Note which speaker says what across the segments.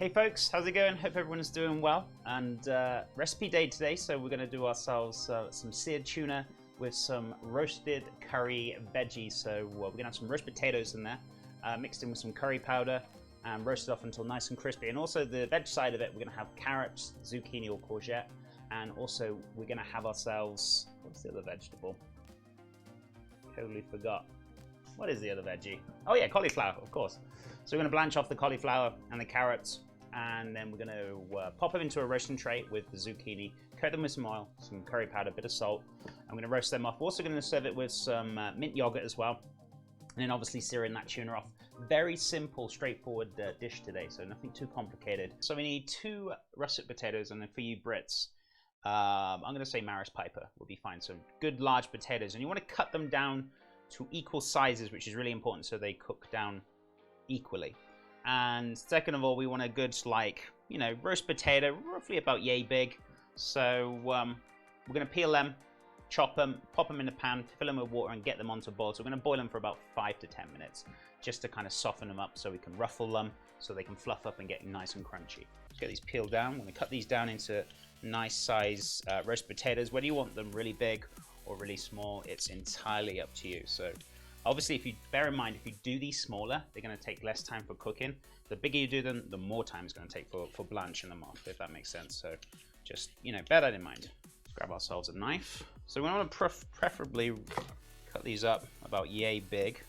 Speaker 1: Hey folks, how's it going? Hope everyone's doing well. And recipe day today, so we're going to do ourselves some seared tuna with some roasted curry veggies. So we're going to have some roast potatoes in there, mixed in with some curry powder and roasted off until nice and crispy. And also the veg side of it, we're going to have carrots, zucchini or courgette, and also we're going to have ourselves, what's the other vegetable? Totally forgot. What is the other veggie? Oh yeah, cauliflower, of course. So we're going to blanch off the cauliflower and the carrots, and then we're going to pop them into a roasting tray with the zucchini, coat them with some oil, some curry powder, a bit of salt. I'm going to roast them off. We're also going to serve it with some mint yogurt as well, and then obviously searing that tuna off. Very simple, straightforward dish today, so nothing too complicated. So we need 2 russet potatoes, and then for you Brits, I'm going to say Maris Piper will be fine. So good large potatoes, and you want to cut them down to equal sizes, which is really important so they cook down equally. And second of all, we want a good, like, you know, roast potato, roughly about yay big. So we're going to peel them, chop them, pop them in a pan, fill them with water and get them onto boil. So we're going to boil them for about 5 to 10 minutes just to kind of soften them up so we can ruffle them so they can fluff up and get nice and crunchy. Let's get these peeled down. We're going to cut these down into nice size roast potatoes. Whether you want them really big or really small, it's entirely up to you. So obviously, if you bear in mind, if you do these smaller, they're going to take less time for cooking. The bigger you do them, the more time it's going to take for blanching them off, if that makes sense. So just, you know, bear that in mind. Let's grab ourselves a knife. So we want to preferably cut these up about yay big.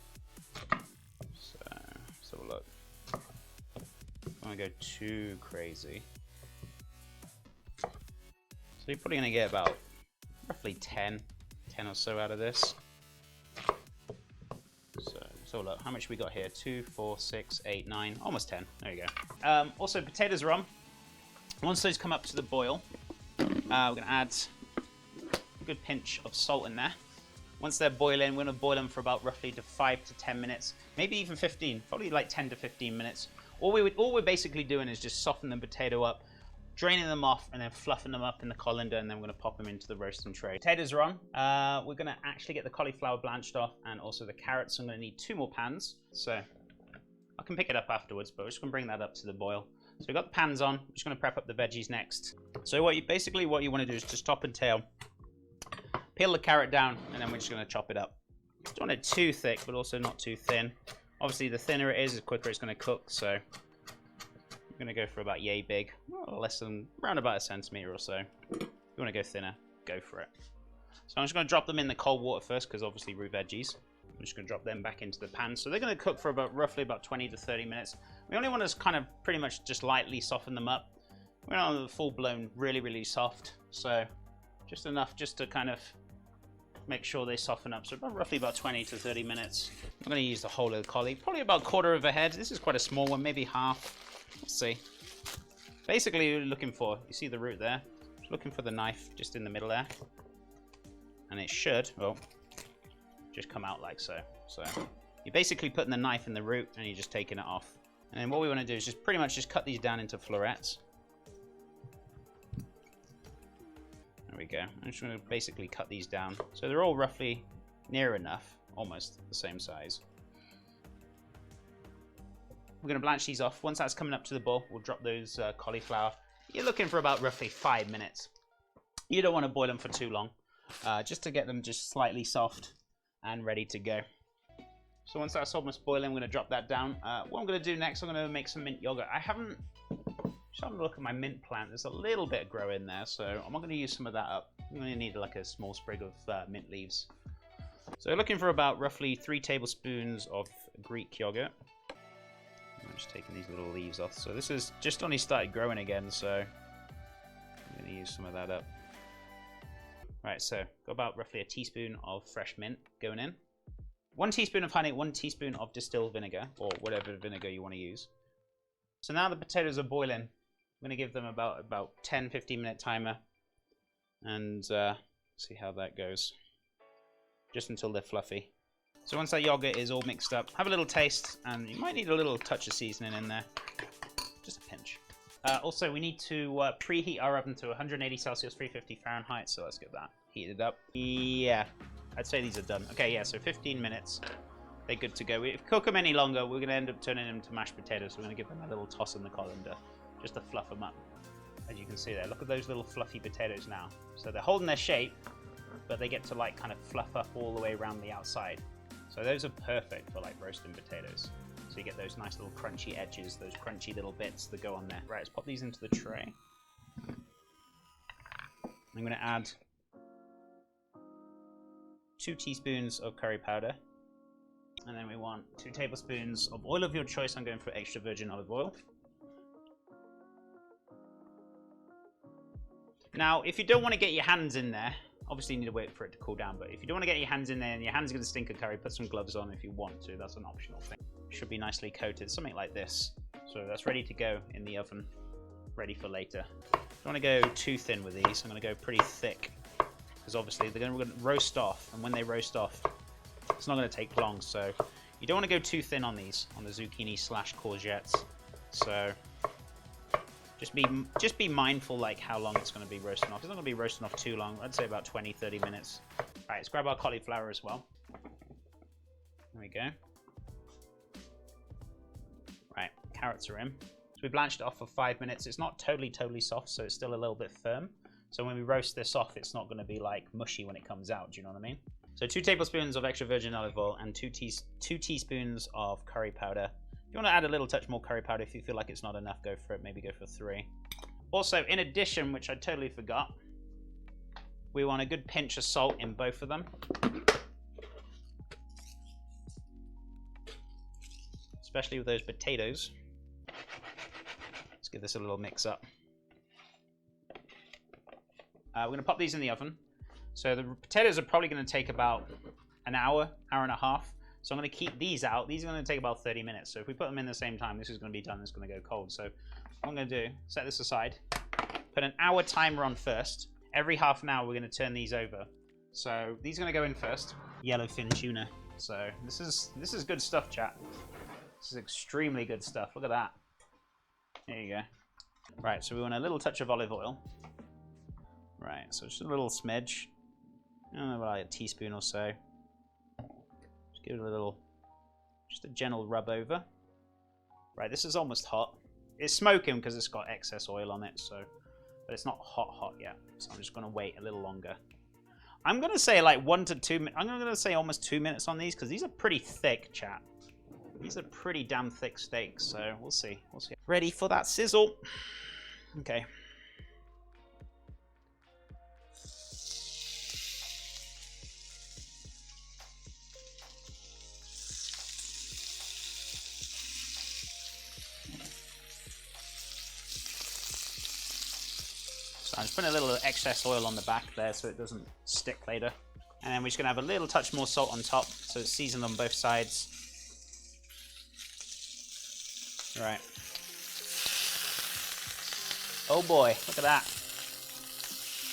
Speaker 1: So let's have a look. Don't want to go too crazy. So you're probably going to get about roughly 10 or so out of this. So look, how much we got here? 2, 4, 6, 8, 9, almost 10. There you go. Also, potatoes are on. Once those come up to the boil, we're going to add a good pinch of salt in there. Once they're boiling, we're going to boil them for about roughly to 5 to 10 minutes, maybe even 15, probably like 10 to 15 minutes. All we're basically doing is just soften the potato up, draining them off, and then fluffing them up in the colander, and then we're going to pop them into the roasting tray. Potatoes are on. We're going to actually get the cauliflower blanched off, and also the carrots. I'm going to need 2 more pans, so I can pick it up afterwards, but we're just going to bring that up to the boil. So we've got the pans on. I'm just going to prep up the veggies next. So what you want to do is just top and tail, peel the carrot down, and then we're just going to chop it up. Don't want it too thick, but also not too thin. Obviously, the thinner it is, the quicker it's going to cook, so I'm going to go for about yay big, less than around about 1 centimeter or so. If you want to go thinner, go for it. So I'm just going to drop them in the cold water first, because obviously root veggies. I'm just going to drop them back into the pan. So they're going to cook for roughly about 20 to 30 minutes. We only want to kind of pretty much just lightly soften them up. We're not on the full blown really soft, so just enough just to kind of make sure they soften up. So roughly about 20 to 30 minutes. I'm going to use the whole of the collie, probably about 1/4 of a head. This is quite a small one, maybe half. Let's see. Basically, you're looking for, you see the root there? Just looking for the knife just in the middle there. And it should, well, just come out like so. So you're basically putting the knife in the root and you're just taking it off. And then what we want to do is just pretty much just cut these down into florets. There we go. I'm just going to basically cut these down. So they're all roughly near enough, almost the same size. We're going to blanch these off. Once that's coming up to the boil, we'll drop those cauliflower. You're looking for about roughly 5 minutes. You don't want to boil them for too long, just to get them just slightly soft and ready to go. So once that's almost boiling, I'm going to drop that down. What I'm going to do next, I'm going to make some mint yogurt. Just having a look at my mint plant. There's a little bit of grow in there, so I'm going to use some of that up. I'm going to need like a small sprig of mint leaves. So looking for about roughly 3 tablespoons of Greek yogurt. I'm just taking these little leaves off. So this is just only started growing again, so I'm going to use some of that up. Right, so got about roughly a teaspoon of fresh mint going in. 1 teaspoon of honey, 1 teaspoon of distilled vinegar, or whatever vinegar you want to use. So now the potatoes are boiling. I'm going to give them about 10-15 minute timer and see how that goes. Just until they're fluffy. So once that yogurt is all mixed up, have a little taste, and you might need a little touch of seasoning in there. Just a pinch. Also, we need to preheat our oven to 180 Celsius, 350 Fahrenheit, so let's get that heated up. Yeah, I'd say these are done. Okay, yeah, so 15 minutes. they're good to go. If we cook them any longer, we're going to end up turning them to mashed potatoes. So we're going to give them a little toss in the colander. just to fluff them up. As you can see there, look at those little fluffy potatoes now. So they're holding their shape, but they get to like kind of fluff up all the way around the outside. So those are perfect for like roasting potatoes. So you get those nice little crunchy edges, those crunchy little bits that go on there. Right, let's pop these into the tray. I'm going to add 2 teaspoons of curry powder. And then we want 2 tablespoons of oil of your choice. I'm going for extra virgin olive oil. Now, if you don't want to get your hands in there, obviously you need to wait for it to cool down, but if you don't want to get your hands in there and your hands are going to stink of curry, put some gloves on if you want to. That's an optional thing. Should be nicely coated, something like this. So that's ready to go in the oven, ready for later. Don't want to go too thin with these. I'm going to go pretty thick, because obviously they're going to roast off, and when they roast off, it's not going to take long. So you don't want to go too thin on these, on the zucchini slash courgettes. So just be mindful like how long it's going to be roasting off. It's not going to be roasting off too long. I'd say about 20-30 minutes. All right, let's grab our cauliflower as well. There we go. Right, carrots are in. So we blanched it off for 5 minutes. It's not totally soft, so it's still a little bit firm. So when we roast this off, it's not going to be like mushy when it comes out. Do you know what I mean? So 2 tablespoons of extra virgin olive oil and 2 teaspoons of curry powder. If you want to add a little touch more curry powder, if you feel like it's not enough, go for it. Maybe go for 3. Also, in addition, which I totally forgot, we want a good pinch of salt in both of them. Especially with those potatoes. Let's give this a little mix up. We're going to pop these in the oven. So the potatoes are probably going to take about an hour, hour and a half. So I'm going to keep these out. These are going to take about 30 minutes. So if we put them in the same time, this is going to be done. It's going to go cold. So what I'm going to do, set this aside. Put an hour timer on first. Every half an hour, we're going to turn these over. So these are going to go in first. Yellowfin tuna. So this is good stuff, chat. This is extremely good stuff. Look at that. There you go. Right, so we want a little touch of olive oil. Right, so just a little smidge. I don't know, like a teaspoon or so. Just give it a little, just a gentle rub over. Right, this is almost hot. It's smoking because it's got excess oil on it, so, but it's not hot yet. So I'm just going to wait a little longer. I'm going to say like 1 to 2 minutes. I'm going to say almost 2 minutes on these because these are pretty thick, chat. These are pretty damn thick steaks, so we'll see. We'll see. Ready for that sizzle. Okay. So I'm just putting a little excess oil on the back there so it doesn't stick later. And then we're just going to have a little touch more salt on top so it's seasoned on both sides. Right. Oh boy, look at that.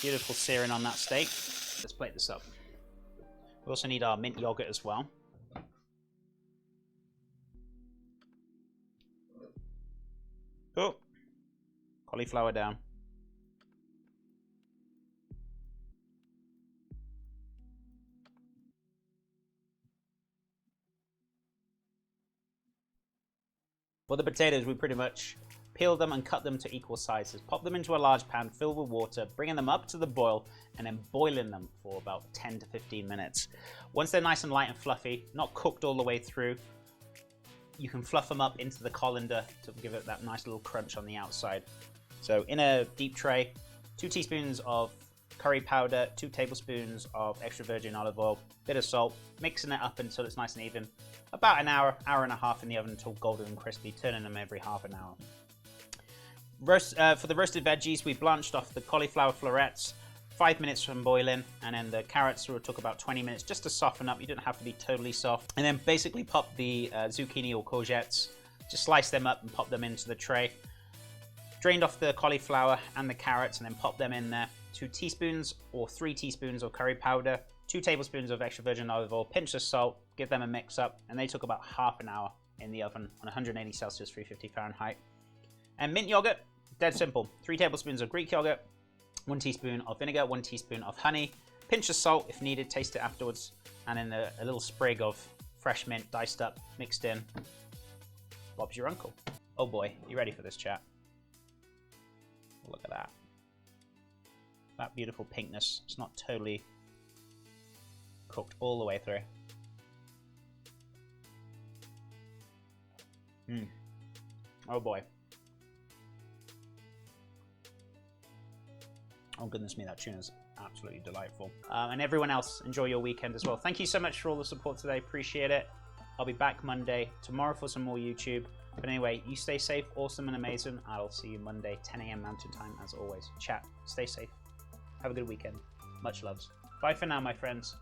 Speaker 1: Beautiful searing on that steak. Let's plate this up. We also need our mint yogurt as well. Oh, cauliflower down. For the potatoes, we pretty much peel them and cut them to equal sizes. Pop them into a large pan filled with water, bringing them up to the boil, and then boiling them for about 10 to 15 minutes. Once they're nice and light and fluffy, not cooked all the way through, you can fluff them up into the colander to give it that nice little crunch on the outside. So in a deep tray, 2 teaspoons of curry powder, 2 tablespoons of extra virgin olive oil, bit of salt, mixing it up until it's nice and even. About an hour, hour and a half in the oven until golden and crispy, turning them every half an hour. For the roasted veggies, we blanched off the cauliflower florets, 5 minutes from boiling, and then the carrots took about 20 minutes just to soften up. You don't have to be totally soft. And then basically pop the zucchini or courgettes, just slice them up and pop them into the tray. Drained off the cauliflower and the carrots and then pop them in there. 2 teaspoons or 3 teaspoons of curry powder, 2 tablespoons of extra virgin olive oil, pinch of salt, give them a mix up, and they took about half an hour in the oven on 180 Celsius, 350 Fahrenheit. And mint yogurt, dead simple. 3 tablespoons of Greek yogurt, 1 teaspoon of vinegar, 1 teaspoon of honey, pinch of salt if needed, taste it afterwards, and then a little sprig of fresh mint diced up, mixed in. Bob's your uncle. Oh boy, you ready for this, chat? Look at that. That beautiful pinkness. It's not totally cooked all the way through. Oh boy. Oh goodness me, that tuna's absolutely delightful. And everyone else, enjoy your weekend as well. Thank you so much for all the support today. Appreciate it. I'll be back Monday, tomorrow for some more YouTube. But anyway, you stay safe, awesome and amazing. I'll see you Monday, 10 a.m. Mountain Time as always. Chat, stay safe. Have a good weekend. Much loves. Bye for now, my friends.